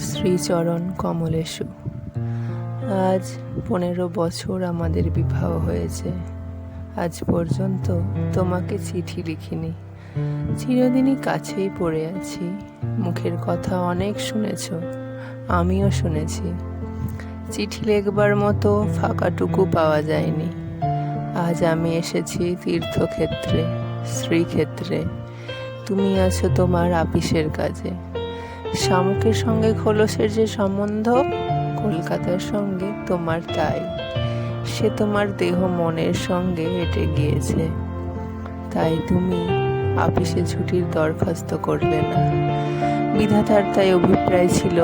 শ্রীচরণ কমলেশু। আজ 15 বছর আমাদের বিবাহ হয়েছে। আজ পর্যন্ত তোমাকে চিঠি লিখিনি। চিরদিনই কাছেই পড়ে আছি। মুখের কথা অনেক শুনেছ, আমিও শুনেছি। চিঠি লেখবার মতো ফাঁকাটুকু পাওয়া যায়নি। আজ আমি এসেছি তীর্থক্ষেত্রে, শ্রীক্ষেত্রে। তুমি আছো তোমার আপিসের কাজে। শামুকের সঙ্গে খোলসের যে সম্বন্ধ, কলকাতার সঙ্গে তোমার তাই। সে তোমার দেহ মনের সঙ্গে এঁটে গিয়েছে। তাই তুমি আপিসে ছুটির দরখাস্ত করলে না। বিধাতার তাই অভিপ্রায় ছিল,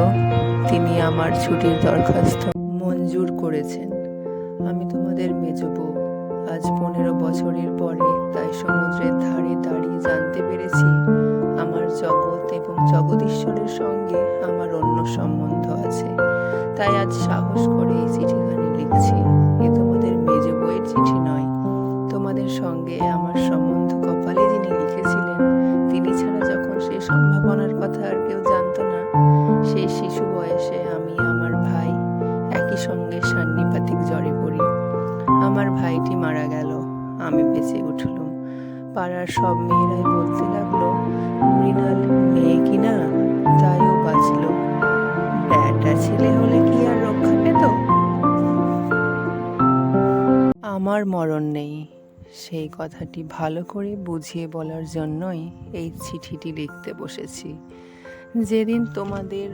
তিনি আমার ছুটির দরখাস্ত মঞ্জুর করেছেন। আমি তোমাদের মেজ বউ। আজ 15 বছরের পরে তাই সমুদ্রের ধারে দাঁড়িয়ে জানতে পেরেছি, আমার জগৎ এবং জগদীশ্বরের সঙ্গে আমার অন্য সম্বন্ধ আছে। তাই আজ সাহস করে এই চিঠিখানি লিখছি। এ তোমাদের মেজ বউয়ের চিঠি নয়। তোমাদের সঙ্গে আমার সম্বন্ধ কপালে যিনি লিখেছিলেন, তিনি ছাড়া যখন সেই সম্ভাবনার কথা আর কেউ জানত না, সেই শিশু বয়সে আমি আমার ভাই একই সঙ্গে সান্নিপাতিক জ্বরে পড়ি। আমার ভাইটি মারা গেল, আমি বেঁচে উঠলুম। পাড়ার সব মেয়েরাই বলতে লাগলো, মৃণাল মেয়ে কিনা, তাইও বাঁচল। ব্যাটা ছেলে হলে কি আর রক্ষা পেত? আমার মরণ নেই, সেই কথাটি ভালো করে বুঝিয়ে বলার জন্যই এই চিঠিটি লিখতে বসেছি। যেদিন তোমাদের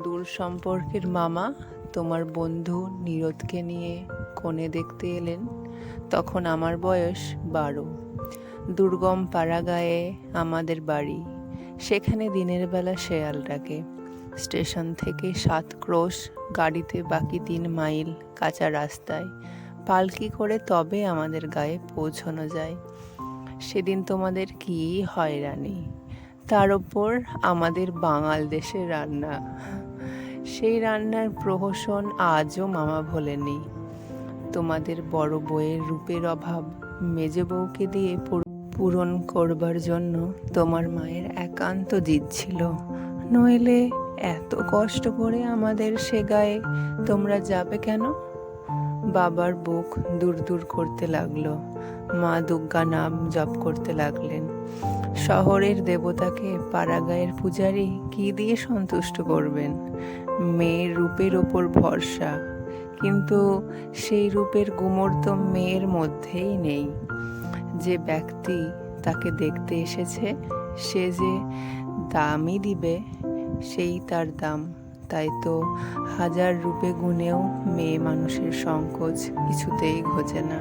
দূর সম্পর্কের মামা তোমার বন্ধু নীরদকে নিয়ে কনে দেখতে এলেন, তখন আমার বয়স 12। দুর্গম পাড়াগাঁয়ে আমাদের বাড়ি। সেখানে দিনের বেলা শেয়াল ডাকে। স্টেশন থেকে 7 ক্রোশ, গাড়িতে বাকি 3 মাইল কাঁচা রাস্তায় পালকি করে তবে আমাদের গায়ে পৌঁছানো যায়। সেদিন তোমাদের কি হয়রানি! তার ওপর আমাদের বাঙাল দেশের রান্না। সেই রান্নার প্রহসন আজও মামা ভোলেনি। তোমাদের বড় বউয়ের রূপের অভাব মেজ বউকে দিয়ে পূরণ করবার জন্য তোমার মায়ের একান্ত জিদ ছিল। নইলে এত কষ্ট করে আমাদের সে গায়ে তোমরা যাবে কেন? বাবার বুক দূর দূর করতে লাগলো। মা দুর্গা নাম জপ করতে লাগলেন। শহরের দেবতাকে পাড়াগাঁয়ের পূজারী কি দিয়ে সন্তুষ্ট করবেন? মেয়ের রূপের ওপর ভরসা, কিন্তু সেই রূপের গুমর তো মেয়ের মধ্যেই নেই। যে ব্যক্তি তাকে দেখতে এসেছে, সে যে দামই দিবে, সেই তার দাম। তাই তো 1000 রূপে গুণেও মেয়ে মানুষের সংকোচ কিছুতেই ঘোচে না।